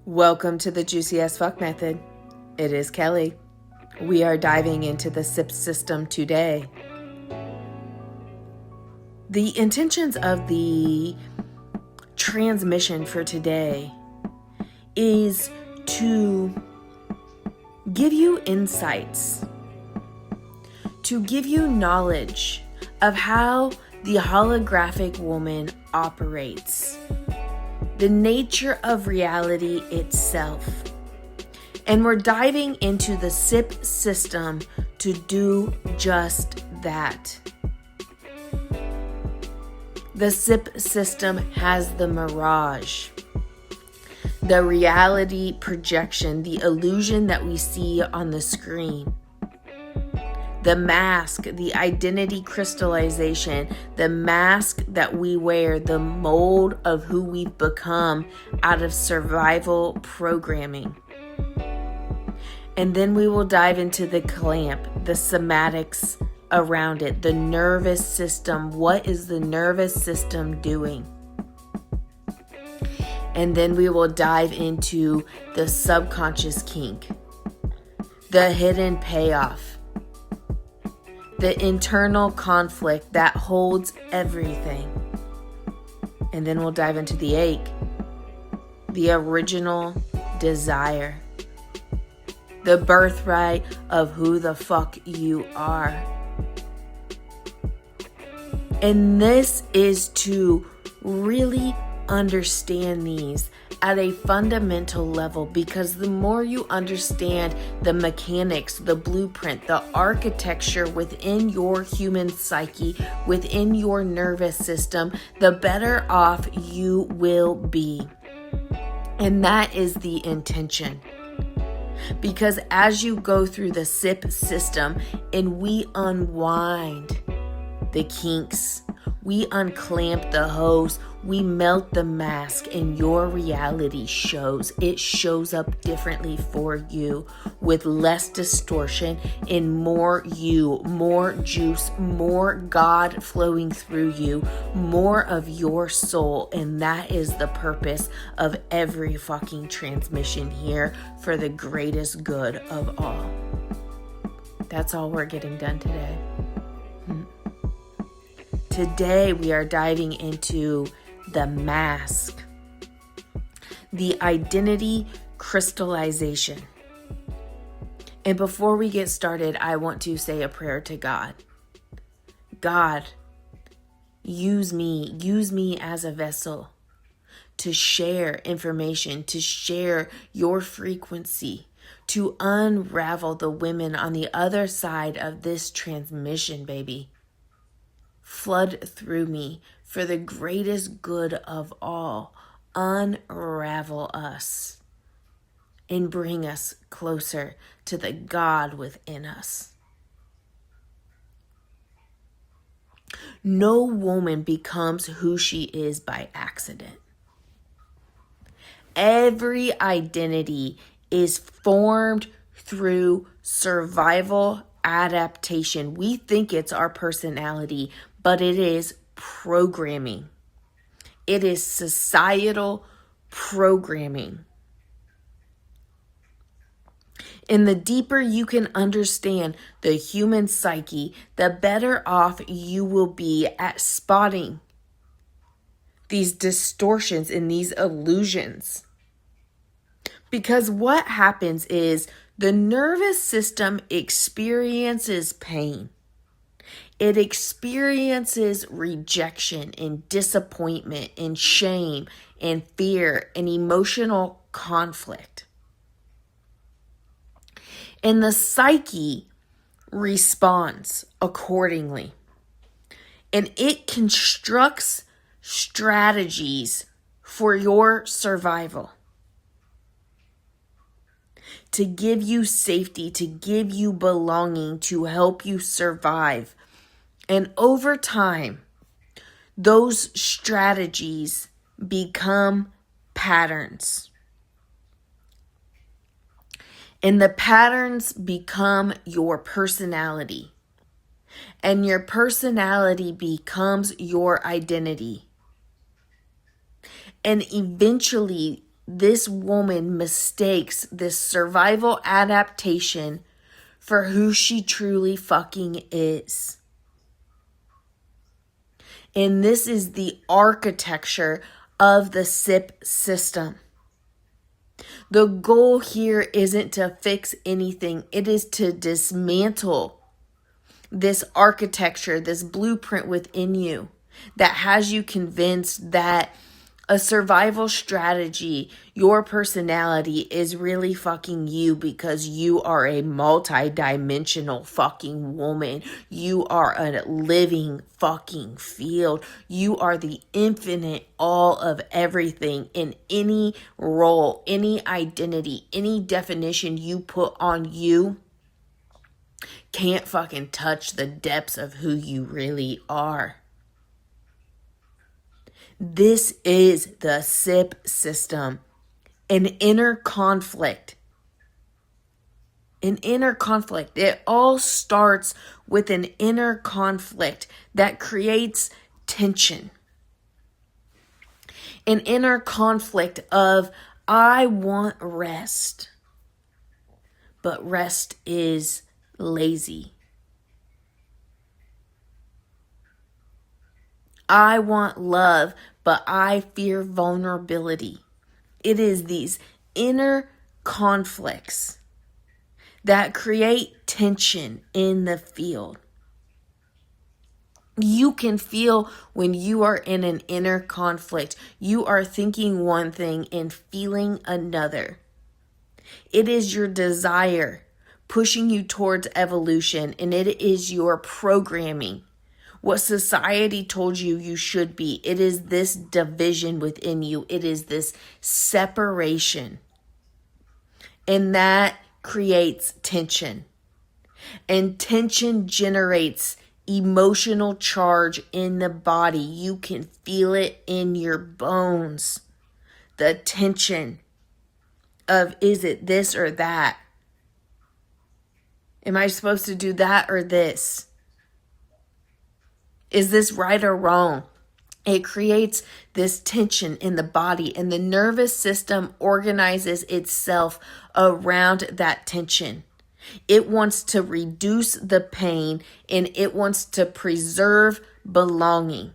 Welcome to the Juicy as Fuck Method. It is Kelly. We are diving into the SIP system today. The intentions of the transmission for today is to give you insights, to give you knowledge of how the holographic woman operates, the nature of reality itself. And we're diving into the SIP system to do just that. The SIP system has the mirage, the reality projection, the illusion that we see on the screen, the mask, the identity crystallization, the mask that we wear, the mold of who we've become out of survival programming. And then we will dive into the clamp, the somatics around it, the nervous system. What is the nervous system doing? And then we will dive into the subconscious kink, the hidden payoff, the internal conflict that holds everything. And then we'll dive into the ache, the original desire, the birthright of who the fuck you are. And this is to really understand these at a fundamental level, because the more you understand the mechanics, the blueprint, the architecture within your human psyche, within your nervous system, the better off you will be. And that is the intention. Because as you go through the SIP system and we unwind the kinks, we unclamp the hose, we melt the mask, and your reality shows. It shows up differently for you with less distortion and more you, more juice, more God flowing through you, more of your soul. And that is the purpose of every fucking transmission here, for the greatest good of all. That's all we're getting done today. Today we are diving into the mask, the identity crystallization. And before we get started, I want to say a prayer to God. God, use me as a vessel to share information, to share your frequency, to unravel the women on the other side of this transmission, baby. Flood through me for the greatest good of all. Unravel us and bring us closer to the God within us. No woman becomes who she is by accident. Every identity is formed through survival adaptation. We think it's our personality, but it is programming. It is societal programming. And the deeper you can understand the human psyche, the better off you will be at spotting these distortions and these illusions. Because what happens is the nervous system experiences pain. It experiences rejection and disappointment and shame and fear and emotional conflict. And the psyche responds accordingly. And it constructs strategies for your survival, to give you safety, to give you belonging, to help you survive. And over time, those strategies become patterns. And the patterns become your personality. And your personality becomes your identity. And eventually, this woman mistakes this survival adaptation for who she truly fucking is. And this is the architecture of the SIP system. The goal here isn't to fix anything. It is to dismantle this architecture, this blueprint within you that has you convinced that a survival strategy, your personality is really fucking you because you are a multi-dimensional fucking woman. You are a living fucking field. You are the infinite all of everything in any role, any identity, any definition you put on you can't fucking touch the depths of who you really are. This is the SIP system, an inner conflict. An inner conflict. It all starts with an inner conflict that creates tension. An inner conflict of, I want rest, but rest is lazy. I want love, but I fear vulnerability. It is these inner conflicts that create tension in the field. You can feel when you are in an inner conflict, you are thinking one thing and feeling another. It is your desire pushing you towards evolution, and it is your programming. What society told you you should be. It is this division within you. It is this separation. And that creates tension. And tension generates emotional charge in the body. You can feel it in your bones. The tension of, is it this or that? Am I supposed to do that or this? Is this right or wrong? It creates this tension in the body, and the nervous system organizes itself around that tension. It wants to reduce the pain, and it wants to preserve belonging.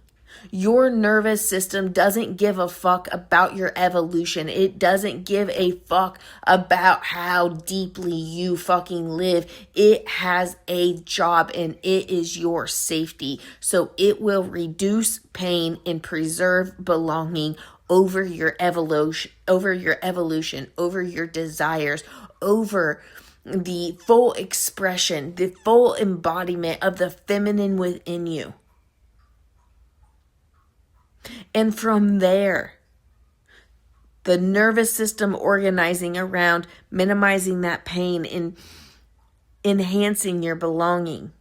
Your nervous system doesn't give a fuck about your evolution. It doesn't give a fuck about how deeply you fucking live. It has a job, and it is your safety. So it will reduce pain and preserve belonging over your evolution, over your desires, over the full expression, the full embodiment of the feminine within you. And from there, the nervous system organizing around minimizing that pain and enhancing your belonging.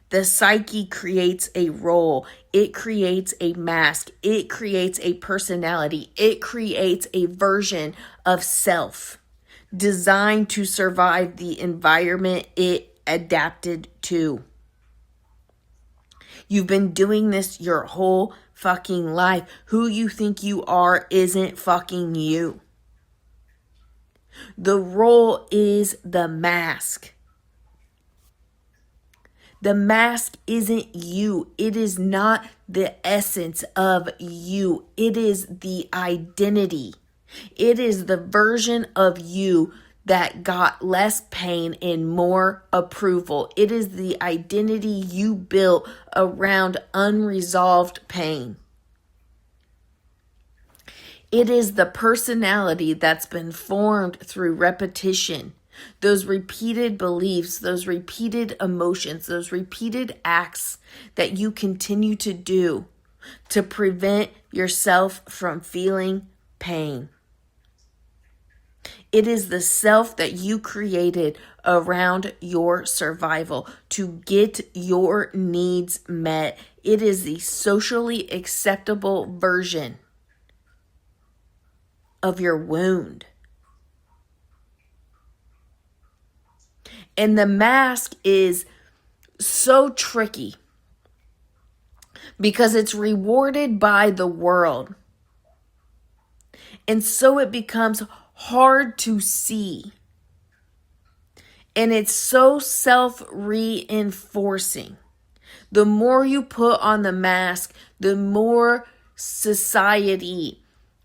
The psyche creates a role. It creates a mask. It creates a personality. It creates a version of self designed to survive the environment it adapted to. You've been doing this your whole fucking life. Who you think you are isn't fucking you. The role is the mask. The mask isn't you. It is not the essence of you. It is the identity. It is the version of you that got less pain and more approval. It is the identity you built around unresolved pain. It is the personality that's been formed through repetition. Those repeated beliefs, those repeated emotions, those repeated acts that you continue to do to prevent yourself from feeling pain. It is the self that you created around your survival to get your needs met. It is the socially acceptable version of your wound. And the mask is so tricky because it's rewarded by the world. And so it becomes hard to see. And it's so self-reinforcing. The more you put on the mask, the more society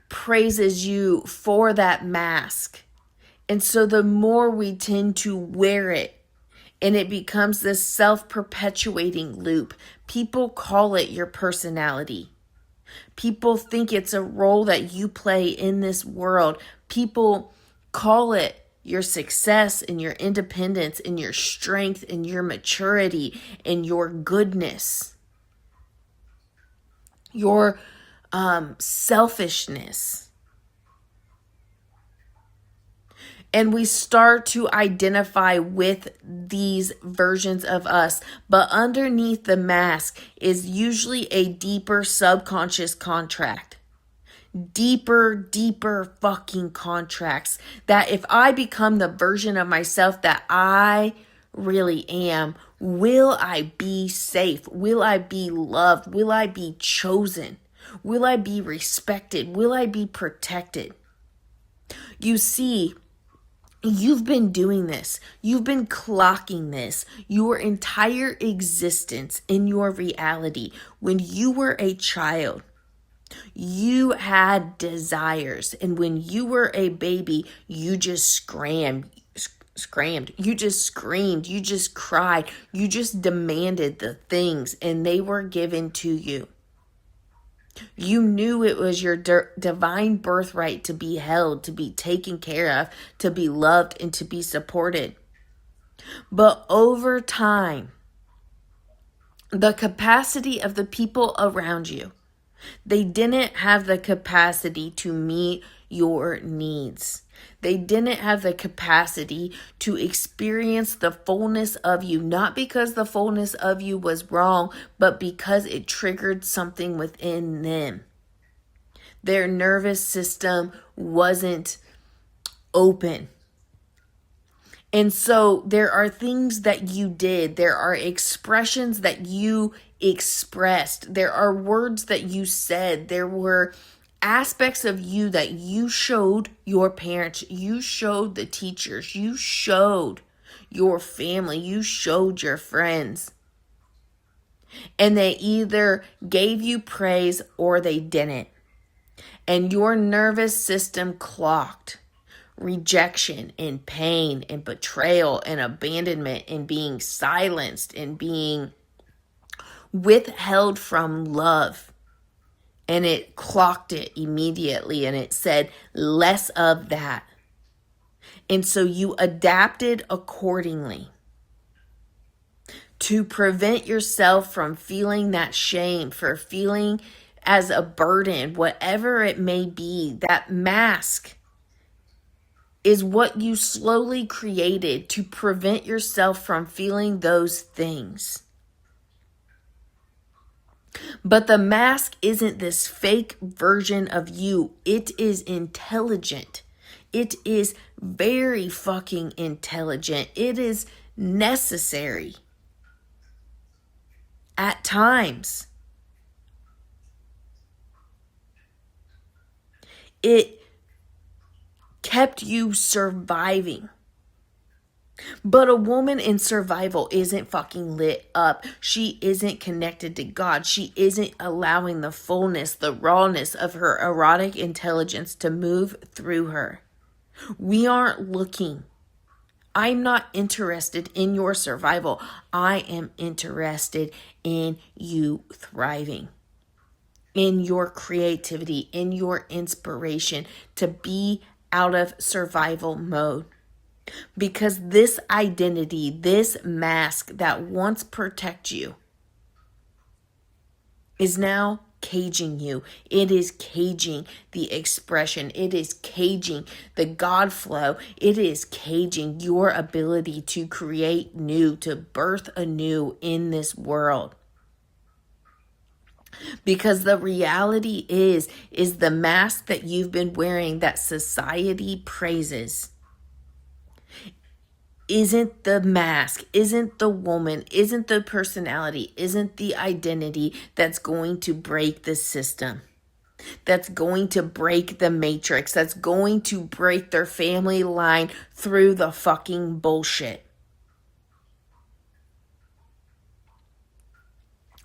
praises you for that mask. And so the more we tend to wear it, and it becomes this self-perpetuating loop. People call it your personality. People think it's a role that you play in this world. People call it your success and your independence and your strength and your maturity and your goodness. Your selfishness. And we start to identify with these versions of us. But underneath the mask is usually a deeper subconscious contract. Deeper fucking contracts. That if I become the version of myself that I really am, will I be safe? Will I be loved? Will I be chosen? Will I be respected? Will I be protected? You see, you've been doing this. You've been clocking this your entire existence in your reality. When you were a child, you had desires. And when you were a baby, you just screamed. You just screamed. You just cried. You just demanded the things, and they were given to you. You knew it was your divine birthright to be held, to be taken care of, to be loved, and to be supported. But over time, the capacity of the people around you, they didn't have the capacity to meet your needs. They didn't have the capacity to experience the fullness of you, not because the fullness of you was wrong, but because it triggered something within them. Their nervous system wasn't open. And so there are things that you did. There are expressions that you expressed. There are words that you said. There were aspects of you that you showed your parents, you showed the teachers, you showed your family, you showed your friends. And they either gave you praise or they didn't. And your nervous system clocked rejection and pain and betrayal and abandonment and being silenced and being withheld from love. And it clocked it immediately, and it said less of that. And so you adapted accordingly to prevent yourself from feeling that shame, for feeling as a burden, whatever it may be. That mask is what you slowly created to prevent yourself from feeling those things. But the mask isn't this fake version of you. It is intelligent. It is very fucking intelligent. It is necessary at times. It kept you surviving. But a woman in survival isn't fucking lit up. She isn't connected to God. She isn't allowing the fullness, the rawness of her erotic intelligence to move through her. We aren't looking. I'm not interested in your survival. I am interested in you thriving, in your creativity, in your inspiration to be out of survival mode. Because this identity, this mask that once protected you is now caging you. It is caging the expression. It is caging the God flow. It is caging your ability to create new, to birth anew in this world. Because the reality is the mask that you've been wearing that society praises isn't the mask, isn't the woman, isn't the personality, isn't the identity that's going to break the system. that's going to break the matrix, that's going to break their family line through the fucking bullshit.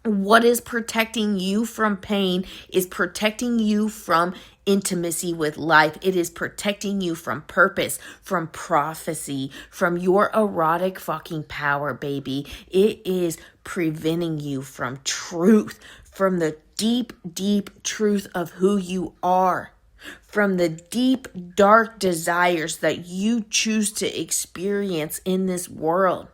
What is protecting you from pain is protecting you from intimacy with life. It is protecting you from purpose, from prophecy, from your erotic fucking power, baby. It is preventing you from truth, from the deep, deep truth of who you are, from the deep, dark desires that you choose to experience in this world.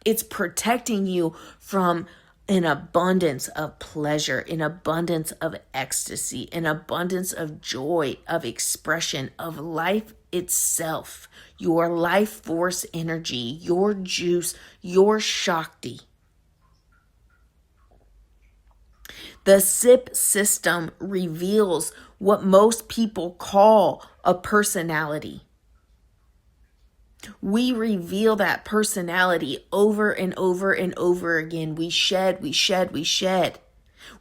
It's protecting you from an abundance of pleasure, an abundance of ecstasy, an abundance of joy, of expression, of life itself, your life force energy, your juice, your Shakti. The SIP system reveals what most people call a personality. We reveal that personality over and over and over again. We shed, we shed, we shed.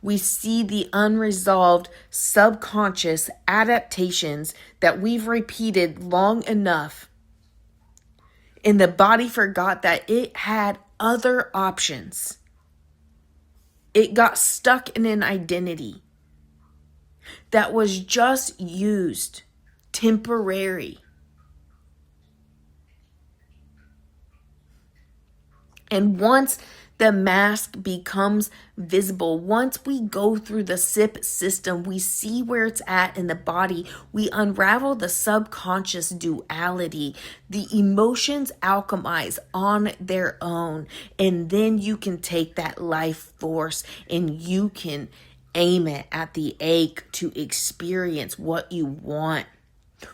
We see the unresolved subconscious adaptations that we've repeated long enough. And the body forgot that it had other options. It got stuck in an identity that was just used, temporary. And once the mask becomes visible, once we go through the SIP system, we see where it's at in the body. We unravel the subconscious duality. The emotions alchemize on their own. And then you can take that life force and you can aim it at the ache to experience what you want.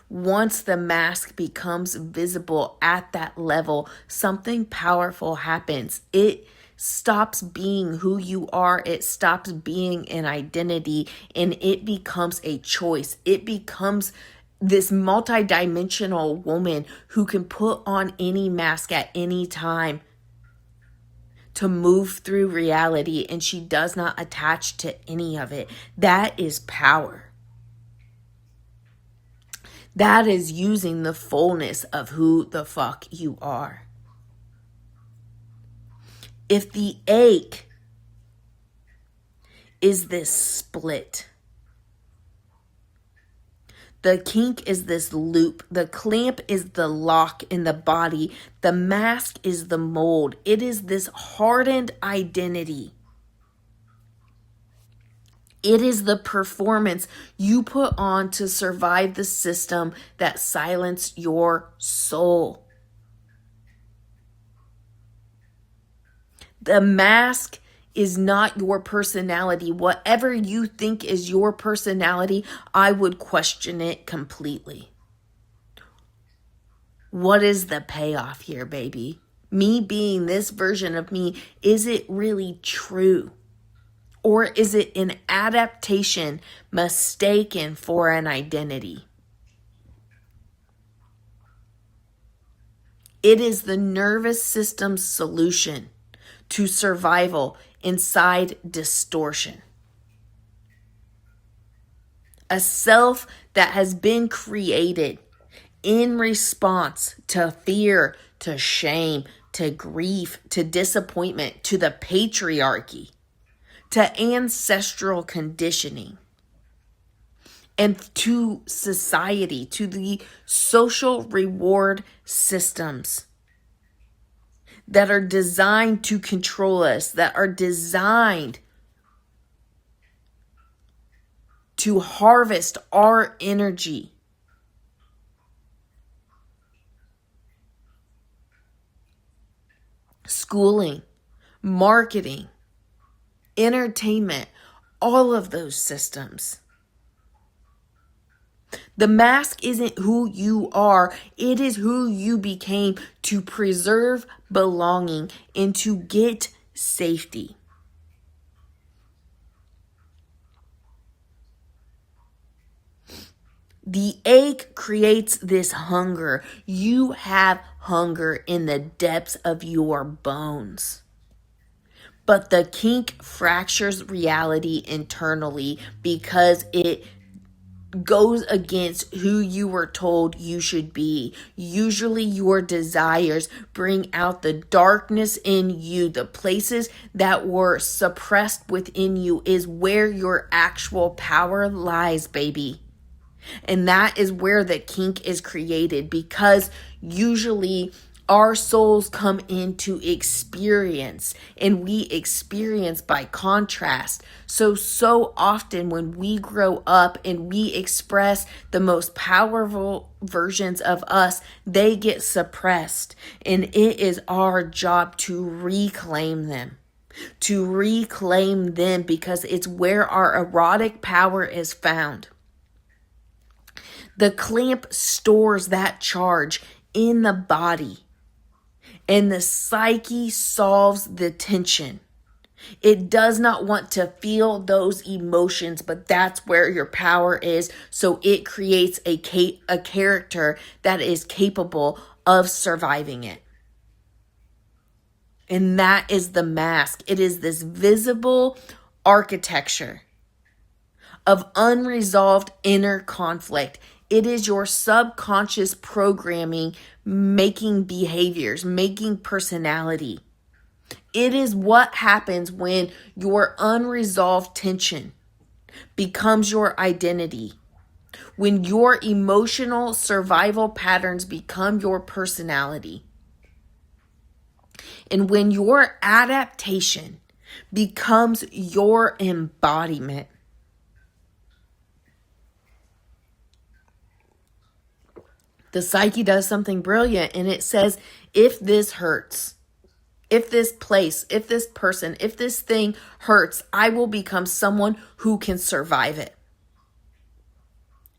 Once the mask becomes visible at that level, something powerful happens. It stops being who you are. It stops being an identity and it becomes a choice. It becomes this multidimensional woman who can put on any mask at any time to move through reality, and she does not attach to any of it. That is power. That is using the fullness of who the fuck you are. If the ache is this split, the kink is this loop, the clamp is the lock in the body, the mask is the mold. It is this hardened identity. It is the performance you put on to survive the system that silenced your soul. The mask is not your personality. Whatever you think is your personality, I would question it completely. What is the payoff here, baby? Me being this version of me, is it really true? Or is it an adaptation mistaken for an identity? It is the nervous system's solution to survival inside distortion. A self that has been created in response to fear, to shame, to grief, to disappointment, to the patriarchy, to ancestral conditioning, and to society, to the social reward systems that are designed to control us, that are designed to harvest our energy. Schooling, marketing, entertainment, all of those systems. The mask isn't who you are. It is who you became to preserve belonging and to get safety. The ache creates this hunger. You have hunger in the depths of your bones. But the kink fractures reality internally because it goes against who you were told you should be. Usually your desires bring out the darkness in you. The places that were suppressed within you is where your actual power lies, baby. And that is where the kink is created, because usually our souls come into experience, and we experience by contrast. So often when we grow up and we express the most powerful versions of us, they get suppressed. And it is our job to reclaim them. Because it's where our erotic power is found. The clamp stores that charge in the body, and the psyche solves the tension. It does not want to feel those emotions, but that's where your power is. So it creates a character that is capable of surviving it. And that is the mask. It is this visible architecture of unresolved inner conflict. It is your subconscious programming, making behaviors, making personality. It is what happens when your unresolved tension becomes your identity. When your emotional survival patterns become your personality. And when your adaptation becomes your embodiment. The psyche does something brilliant, and it says, if this hurts, if this place, if this person, if this thing hurts, I will become someone who can survive it.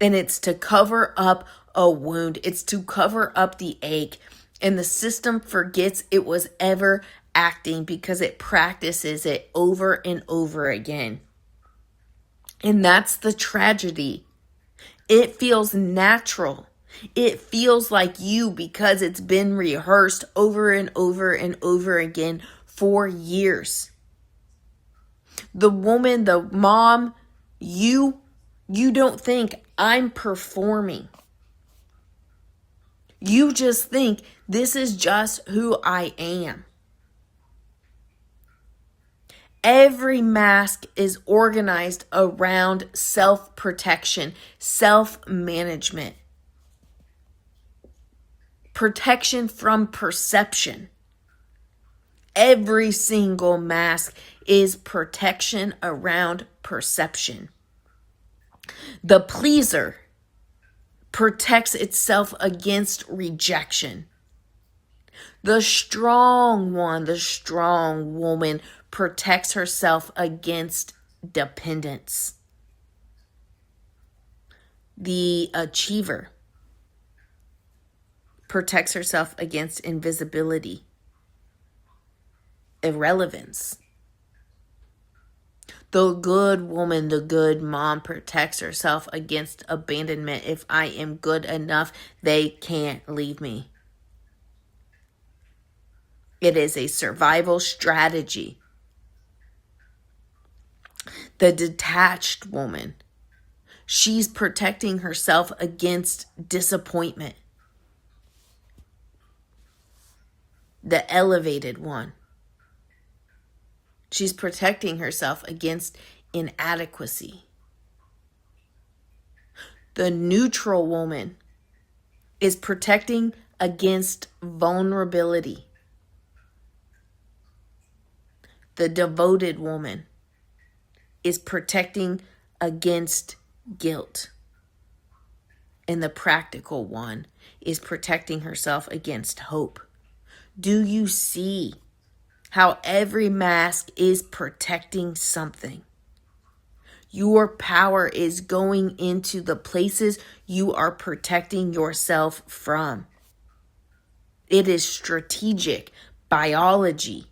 And it's to cover up a wound. It's to cover up the ache. And the system forgets it was ever acting because it practices it over and over again. And that's the tragedy. It feels natural. It feels like you because it's been rehearsed over and over and over again for years. The woman, the mom, you don't think I'm performing. You just think this is just who I am. Every mask is organized around self-protection, self-management. Protection from perception. Every single mask is protection around perception. The pleaser protects itself against rejection. The strong one, the strong woman, protects herself against dependence. The achiever protects herself against invisibility, irrelevance. The good woman, the good mom, protects herself against abandonment. If I am good enough, they can't leave me. It is a survival strategy. The detached woman, she's protecting herself against disappointment. The elevated one, she's protecting herself against inadequacy. The neutral woman is protecting against vulnerability. The devoted woman is protecting against guilt. And the practical one is protecting herself against hope. Do you see how every mask is protecting something? Your power is going into the places you are protecting yourself from. It is strategic biology.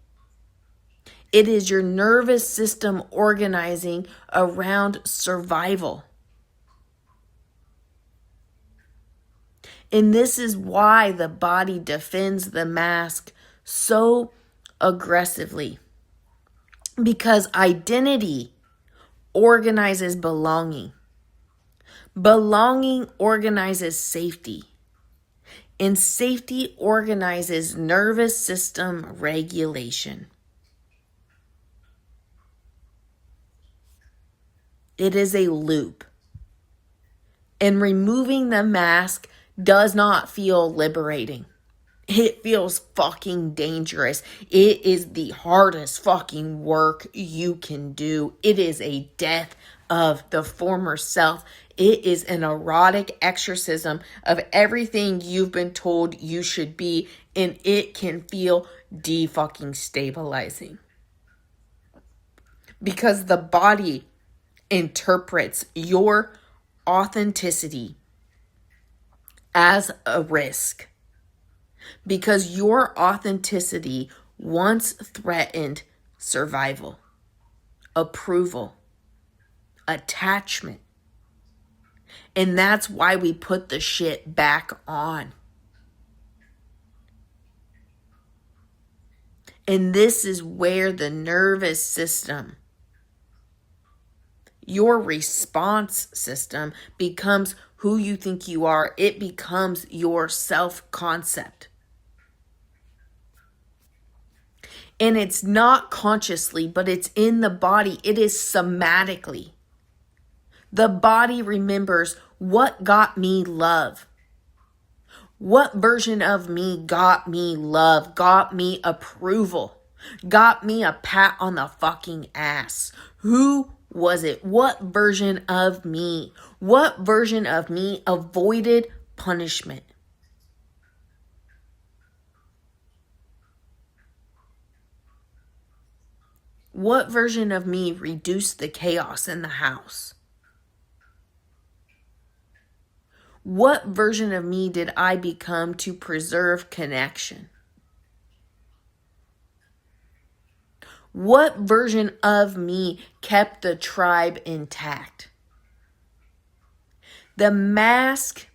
It is your nervous system organizing around survival. And this is why the body defends the mask so aggressively. Because identity organizes belonging. Belonging organizes safety. And safety organizes nervous system regulation. It is a loop. And removing the mask does not feel liberating. It feels fucking dangerous. It is the hardest fucking work you can do. It is a death of the former self. It is an erotic exorcism of everything you've been told you should be, and it can feel de-fucking stabilizing. Because the body interprets your authenticity as a risk. Because your authenticity once threatened survival, approval, attachment. And that's why we put the shit back on. And this is where the nervous system, your response system, becomes who you think you are. It becomes your self-concept. And it's not consciously, but it's in the body. It is somatically. The body remembers what got me love. What version of me got me love, got me approval, got me a pat on the fucking ass? Who was it? What version of me? What version of me avoided punishment? What version of me reduced the chaos in the house? What version of me did I become to preserve connection? What version of me kept the tribe intact? The mask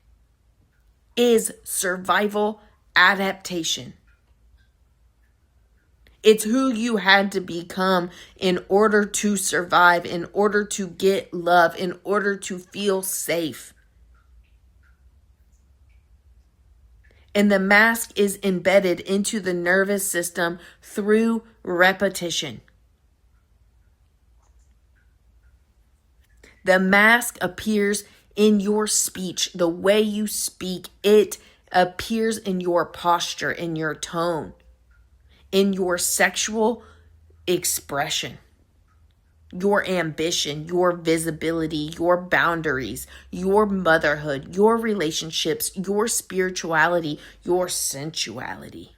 is survival adaptation. It's who you had to become in order to survive, in order to get love, in order to feel safe. And the mask is embedded into the nervous system through repetition. The mask appears in your speech, the way you speak. It appears in your posture, in your tone, in your sexual expression, your ambition, your visibility, your boundaries, your motherhood, your relationships, your spirituality, your sensuality,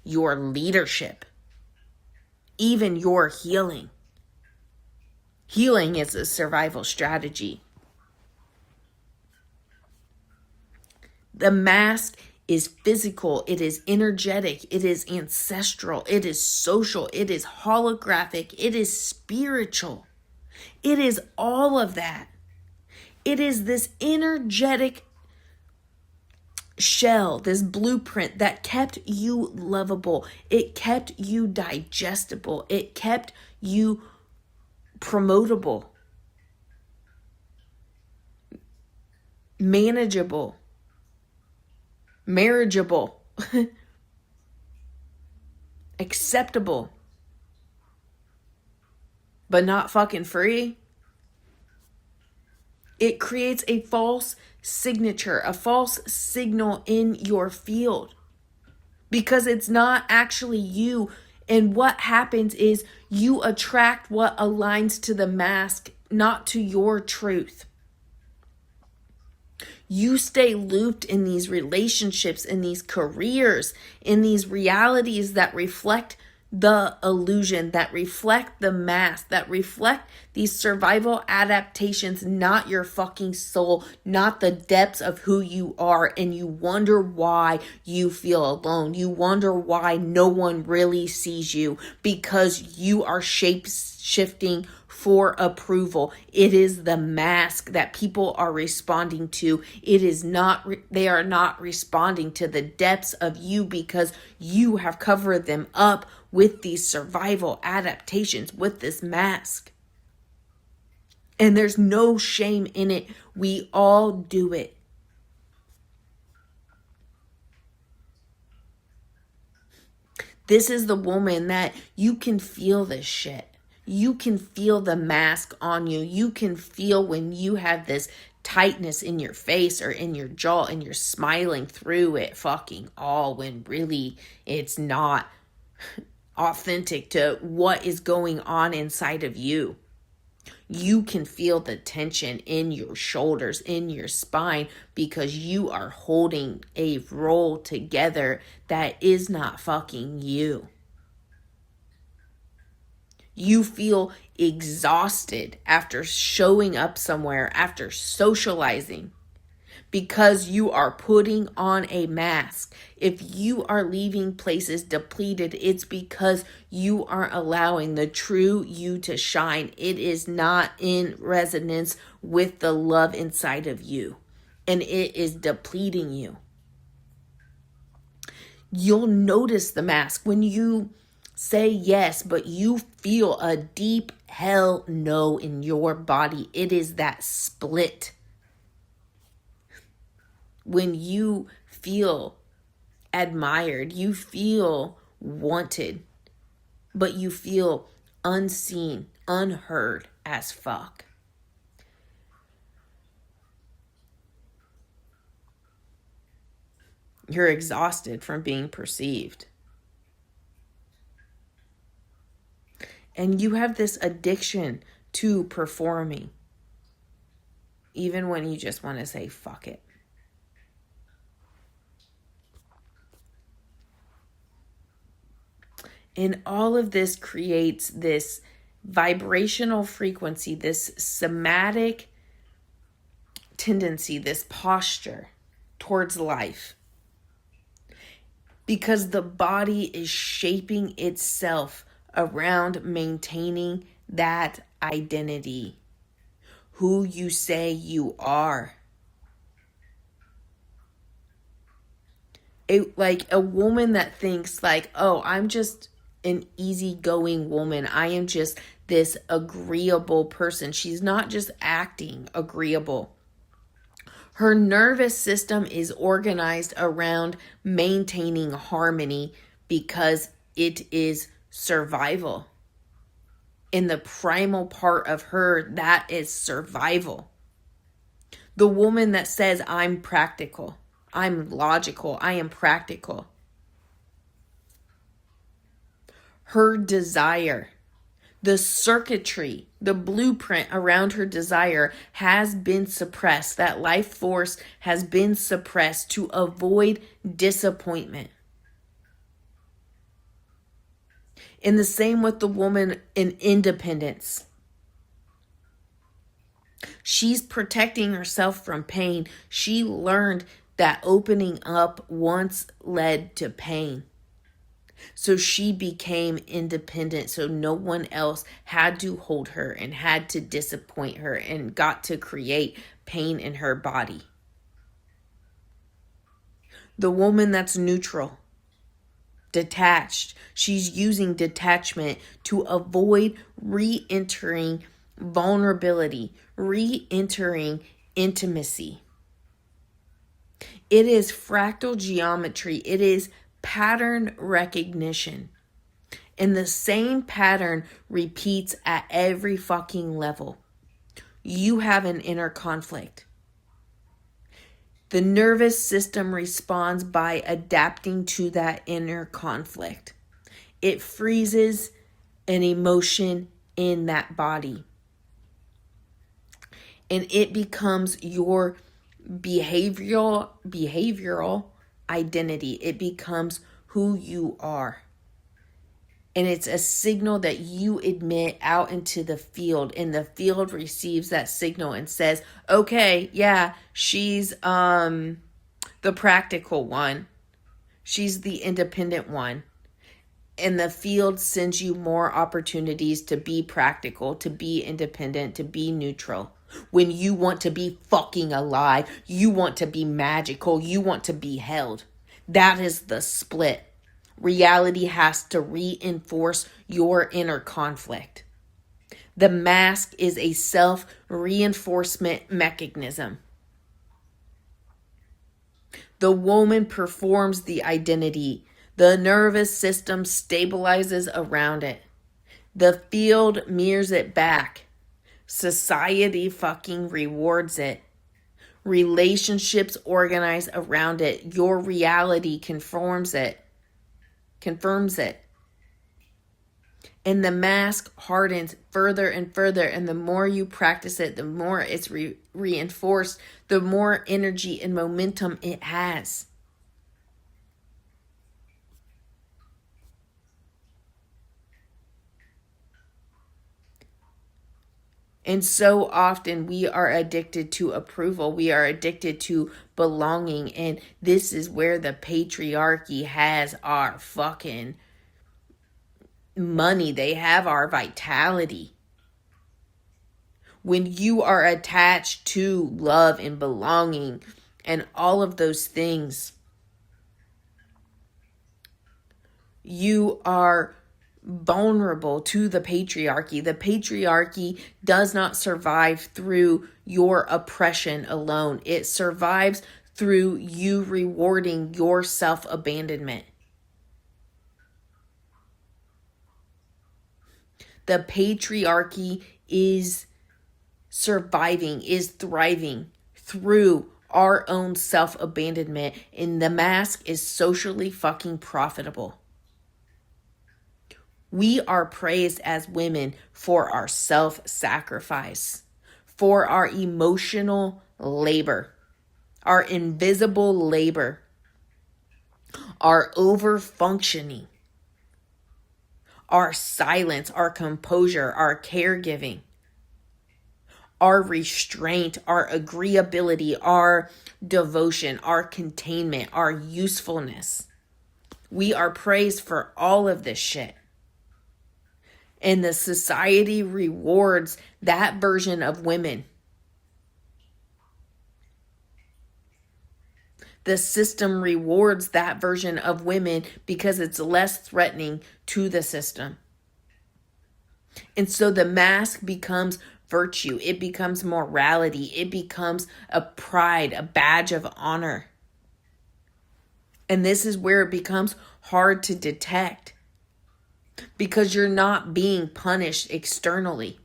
your leadership, even your healing. Healing is a survival strategy. The mask is physical, it is energetic, it is ancestral, it is social, it is holographic, it is spiritual. It is all of that. It is this energetic shell, this blueprint that kept you lovable. It kept you digestible. It kept you promotable, manageable, marriageable, acceptable, but not fucking free. It creates a false signature, a false signal in your field because it's not actually you. And what happens is you attract what aligns to the mask, not to your truth. You stay looped in these relationships, in these careers, in these realities that reflect the illusion, that reflect the mask, that reflect these survival adaptations, not your fucking soul, not the depths of who you are. And you wonder why you feel alone. You wonder why no one really sees you, because you are shape-shifting for approval. It is the mask that people are responding to. It is not, they are not responding to the depths of you because you have covered them up with these survival adaptations, with this mask. And there's no shame in it. We all do it. This is the woman that you can feel this shit. You can feel the mask on you. You can feel when you have this tightness in your face or in your jaw and you're smiling through it fucking all when really it's not authentic to what is going on inside of you. You can feel the tension in your shoulders, in your spine, because you are holding a role together that is not fucking you. You feel exhausted after showing up somewhere, after socializing, because you are putting on a mask. If you are leaving places depleted, it's because you aren't allowing the true you to shine. It is not in resonance with the love inside of you, and it is depleting you. You'll notice the mask when you say yes, but you feel a deep hell no in your body. It is that split. When you feel admired, you feel wanted, but you feel unseen, unheard as fuck. You're exhausted from being perceived. And you have this addiction to performing, even when you just want to say, fuck it. And all of this creates this vibrational frequency, this somatic tendency, this posture towards life. Because the body is shaping itself around maintaining that identity, who you say you are. Like a woman that thinks like, oh, I'm just an easygoing woman. I am just this agreeable person. She's not just acting agreeable. Her nervous system is organized around maintaining harmony because it is survival. In the primal part of her, that is survival. The woman that says, I'm practical, I'm logical, I am practical. Her desire, the circuitry, the blueprint around her desire has been suppressed. That life force has been suppressed to avoid disappointment. In the same with the woman in independence. She's protecting herself from pain. She learned that opening up once led to pain. So she became independent, so no one else had to hold her and had to disappoint her and got to create pain in her body. The woman that's neutral, detached, she's using detachment to avoid re-entering vulnerability, re-entering intimacy. It is fractal geometry. It is pattern recognition. And the same pattern repeats at every fucking level. You have an inner conflict. The nervous system responds by adapting to that inner conflict. It freezes an emotion in that body. And it becomes your behavioral identity. It becomes who you are. And it's a signal that you emit out into the field, and the field receives that signal and says, okay, yeah, she's the practical one. She's the independent one. And the field sends you more opportunities to be practical, to be independent, to be neutral. When you want to be fucking alive, you want to be magical, you want to be held. That is the split. Reality has to reinforce your inner conflict. The mask is a self-reinforcement mechanism. The woman performs the identity. The nervous system stabilizes around it. The field mirrors it back. Society fucking rewards it. Relationships organize around it. Your reality confirms it. And the mask hardens further and further. And the more you practice it, the more it's reinforced, the more energy and momentum it has. And so often we are addicted to approval. We are addicted to belonging. And this is where the patriarchy has our fucking money. They have our vitality. When you are attached to love and belonging and all of those things, you are vulnerable to the patriarchy. The patriarchy does not survive through your oppression alone. It survives through you rewarding your self-abandonment. The patriarchy is surviving, is thriving through our own self-abandonment, and the mask is socially fucking profitable. We are praised as women for our self-sacrifice, for our emotional labor, our invisible labor, our over-functioning, our silence, our composure, our caregiving, our restraint, our agreeability, our devotion, our containment, our usefulness. We are praised for all of this shit. And the society rewards that version of women. The system rewards that version of women because it's less threatening to the system. And so the mask becomes virtue. It becomes morality. It becomes a pride, a badge of honor. And this is where it becomes hard to detect, because you're not being punished externally.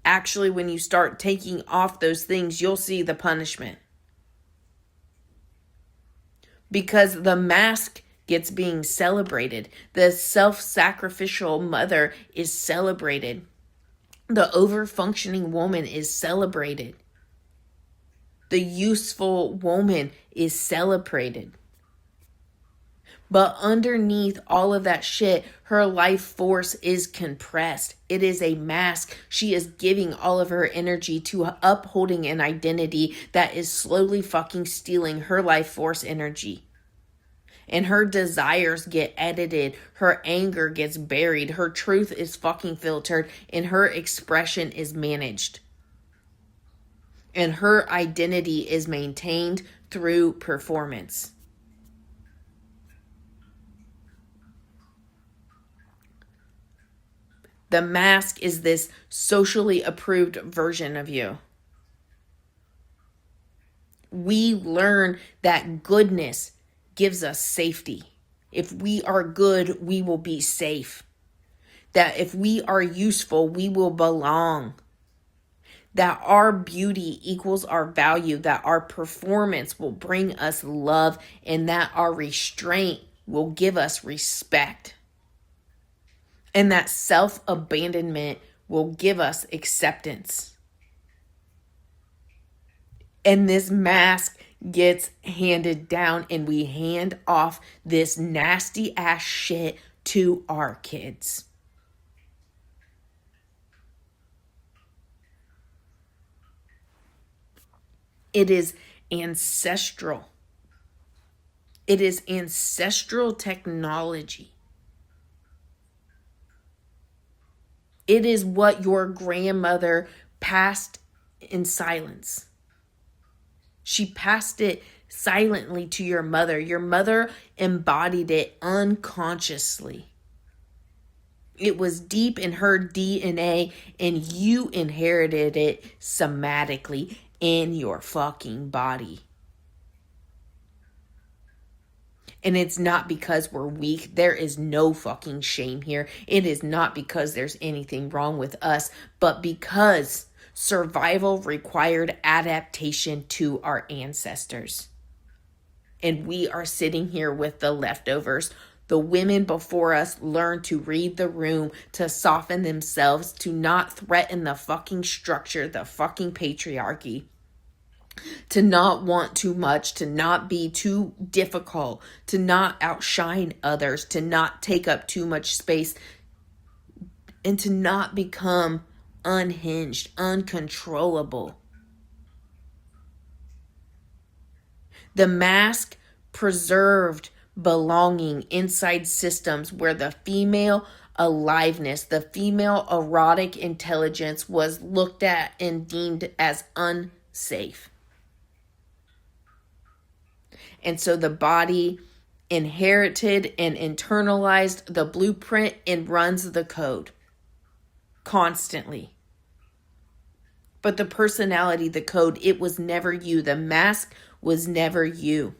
Actually, when you start taking off those things, you'll see the punishment. Because the mask gets being celebrated. The self-sacrificial mother is celebrated. The over-functioning woman is celebrated. The useful woman is celebrated. But underneath all of that shit, her life force is compressed. It is a mask. She is giving all of her energy to upholding an identity that is slowly fucking stealing her life force energy. And her desires get edited. Her anger gets buried. Her truth is fucking filtered. And her expression is managed. And her identity is maintained through performance. The mask is this socially approved version of you. We learn that goodness gives us safety. If we are good, we will be safe. That if we are useful, we will belong. That our beauty equals our value. That our performance will bring us love. And that our restraint will give us respect. And that self-abandonment will give us acceptance. And this mask gets handed down, and we hand off this nasty ass shit to our kids. It is ancestral. It is ancestral technology. It is what your grandmother passed in silence. She passed it silently to your mother. Your mother embodied it unconsciously. It was deep in her DNA, and you inherited it somatically in your fucking body. And it's not because we're weak. There is no fucking shame here. It is not because there's anything wrong with us, but because survival required adaptation to our ancestors. And we are sitting here with the leftovers. The women before us learned to read the room, to soften themselves, to not threaten the fucking structure, the fucking patriarchy, to not want too much, to not be too difficult, to not outshine others, to not take up too much space, and to not become unhinged, uncontrollable. The mask preserved belonging inside systems where the female aliveness, the female erotic intelligence was looked at and deemed as unsafe. And so the body inherited and internalized the blueprint and runs the code constantly. But the personality, the code, it was never you. The mask was never you.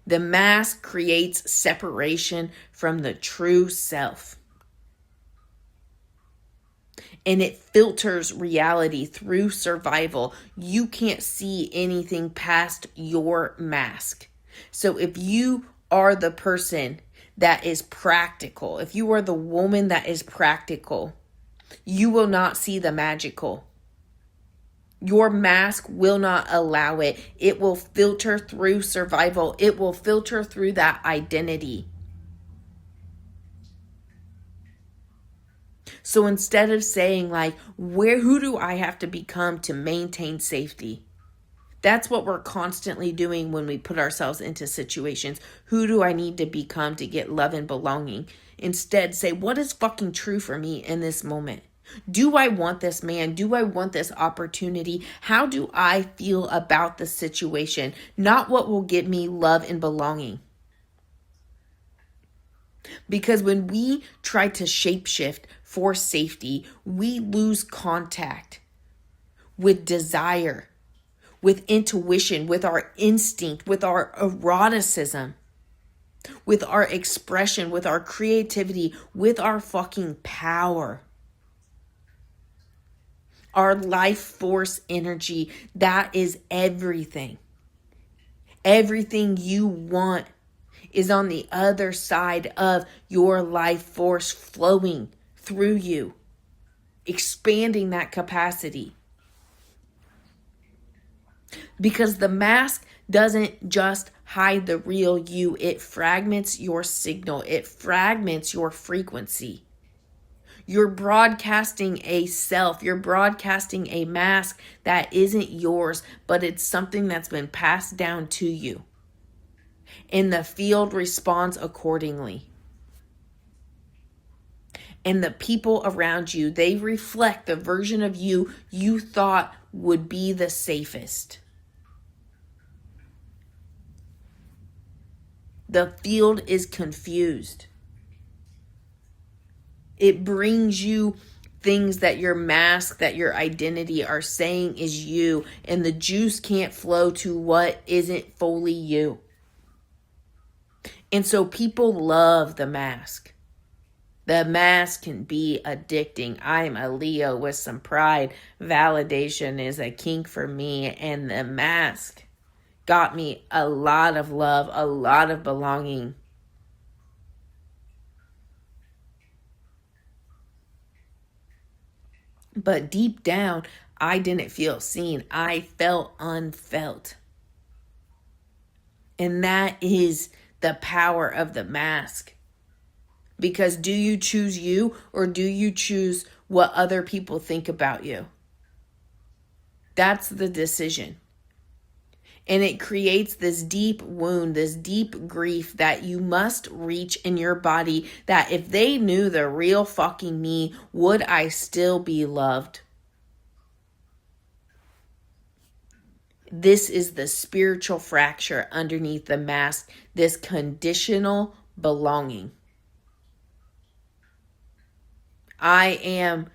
The mask creates separation from the true self. And it filters reality through survival. You can't see anything past your mask. So if you are the person that is practical, if you are the woman that is practical, you will not see the magical. Your mask will not allow it. It will filter through survival. It will filter through that identity. So instead of saying like, who do I have to become to maintain safety? That's what we're constantly doing when we put ourselves into situations. Who do I need to become to get love and belonging? Instead, say, what is fucking true for me in this moment? Do I want this man? Do I want this opportunity? How do I feel about the situation? Not what will give me love and belonging. Because when we try to shapeshift for safety, we lose contact with desire, with intuition, with our instinct, with our eroticism, with our expression, with our creativity, with our fucking power. Our life force energy, that is everything. Everything you want is on the other side of your life force flowing through you, expanding that capacity. Because the mask doesn't just hide the real you, it fragments your signal, it fragments your frequency. You're broadcasting a self, you're broadcasting a mask that isn't yours, but it's something that's been passed down to you. And the field responds accordingly. And the people around you, they reflect the version of you you thought would be the safest. The field is confused. It brings you things that your mask, that your identity are saying is you, and the juice can't flow to what isn't fully you. And so people love the mask. The mask can be addicting. I'm a Leo with some pride. Validation is a kink for me, and the mask got me a lot of love, a lot of belonging. But deep down, I didn't feel seen. I felt unfelt. And that is the power of the mask. Because do you choose you, or do you choose what other people think about you? That's the decision. And it creates this deep wound, this deep grief that you must reach in your body, that if they knew the real fucking me, would I still be loved? This is the spiritual fracture underneath the mask, this conditional belonging. I am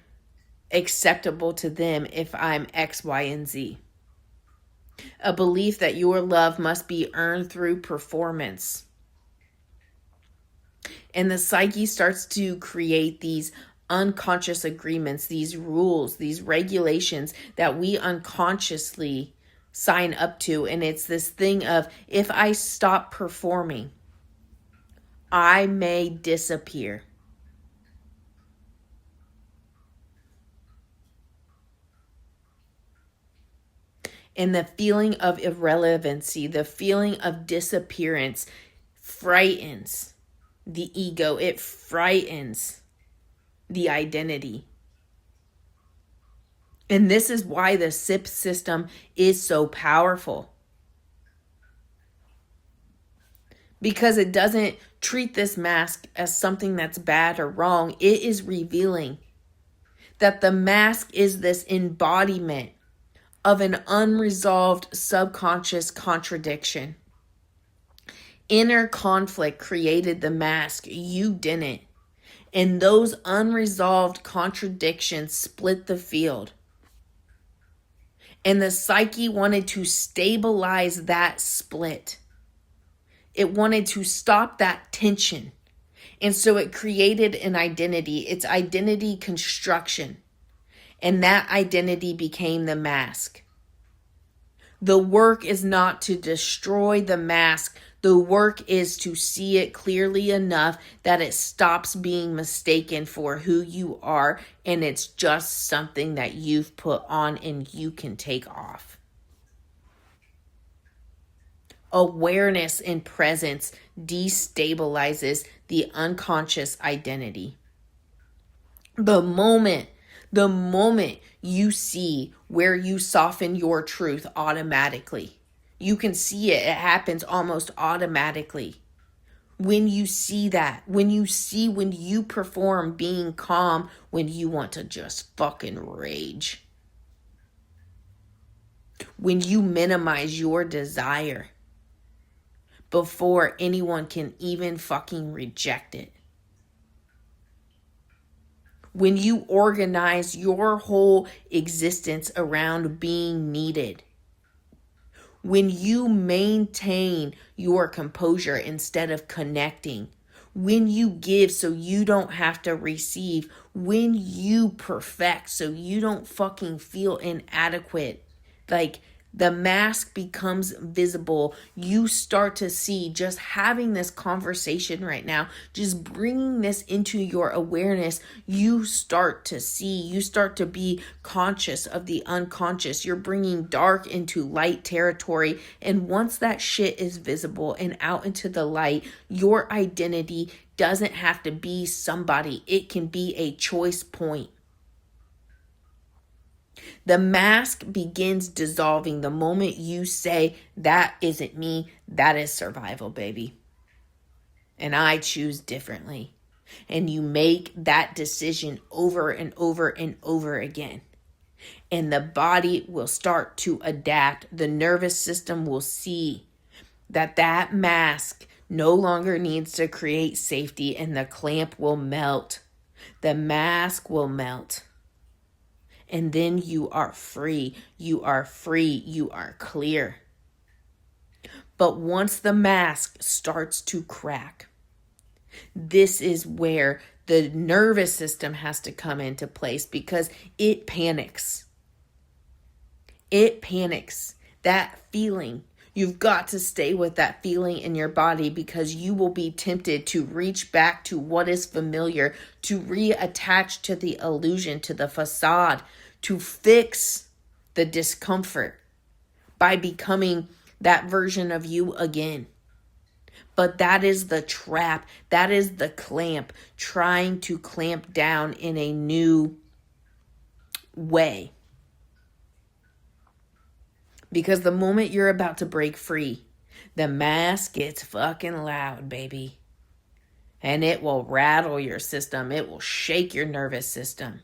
acceptable to them if I'm X, Y, and Z. A belief that your love must be earned through performance. And the psyche starts to create these unconscious agreements, these rules, these regulations that we unconsciously sign up to. And it's this thing of, if I stop performing, I may disappear. And the feeling of irrelevancy, the feeling of disappearance frightens the ego. It frightens the identity. And this is why the SIP system is so powerful. Because it doesn't treat this mask as something that's bad or wrong. It is revealing that the mask is this embodiment of an unresolved subconscious contradiction. Inner conflict created the mask. You didn't. And those unresolved contradictions split the field. And the psyche wanted to stabilize that split. It wanted to stop that tension. And so it created an identity. It's identity construction. And that identity became the mask. The work is not to destroy the mask. The work is to see it clearly enough that it stops being mistaken for who you are, and it's just something that you've put on and you can take off. Awareness and presence destabilizes the unconscious identity. The moment you see where you soften your truth automatically, you can see it. It happens almost automatically. When you see that, when you perform being calm, when you want to just fucking rage, when you minimize your desire before anyone can even fucking reject it. When you organize your whole existence around being needed. When you maintain your composure instead of connecting. When you give so you don't have to receive. When you perfect so you don't fucking feel inadequate. Like, the mask becomes visible. You start to see, just having this conversation right now, just bringing this into your awareness, you start to see, you start to be conscious of the unconscious. You're bringing dark into light territory. And once that shit is visible and out into the light, your identity doesn't have to be somebody. It can be a choice point. The mask begins dissolving the moment you say, that isn't me, that is survival, baby. And I choose differently. And you make that decision over and over and over again. And the body will start to adapt. The nervous system will see that mask no longer needs to create safety, and the clamp will melt. The mask will melt. And then you are free. You are free. You are clear. But once the mask starts to crack, this is where the nervous system has to come into place, because it panics. It panics. That feeling. You've got to stay with that feeling in your body, because you will be tempted to reach back to what is familiar, to reattach to the illusion, to the facade, to fix the discomfort by becoming that version of you again. But that is the trap. That is the clamp, trying to clamp down in a new way. Because the moment you're about to break free, the mask gets fucking loud, baby. And it will rattle your system. It will shake your nervous system.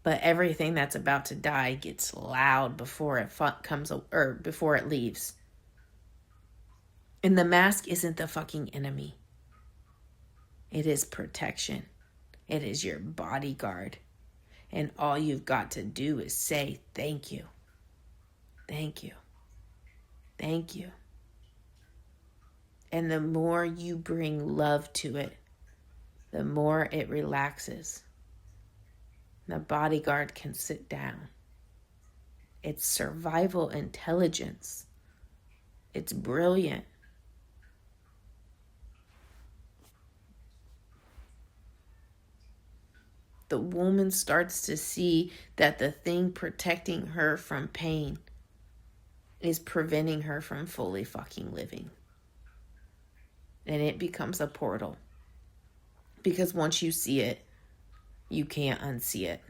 But everything that's about to die gets loud before it before it leaves. And the mask isn't the fucking enemy. It is protection. It is your bodyguard. And all you've got to do is say thank you. Thank you. Thank you. And the more you bring love to it, the more it relaxes. The bodyguard can sit down. It's survival intelligence. It's brilliant. The woman starts to see that the thing protecting her from pain is preventing her from fully fucking living. And it becomes a portal. Because once you see it, you can't unsee it.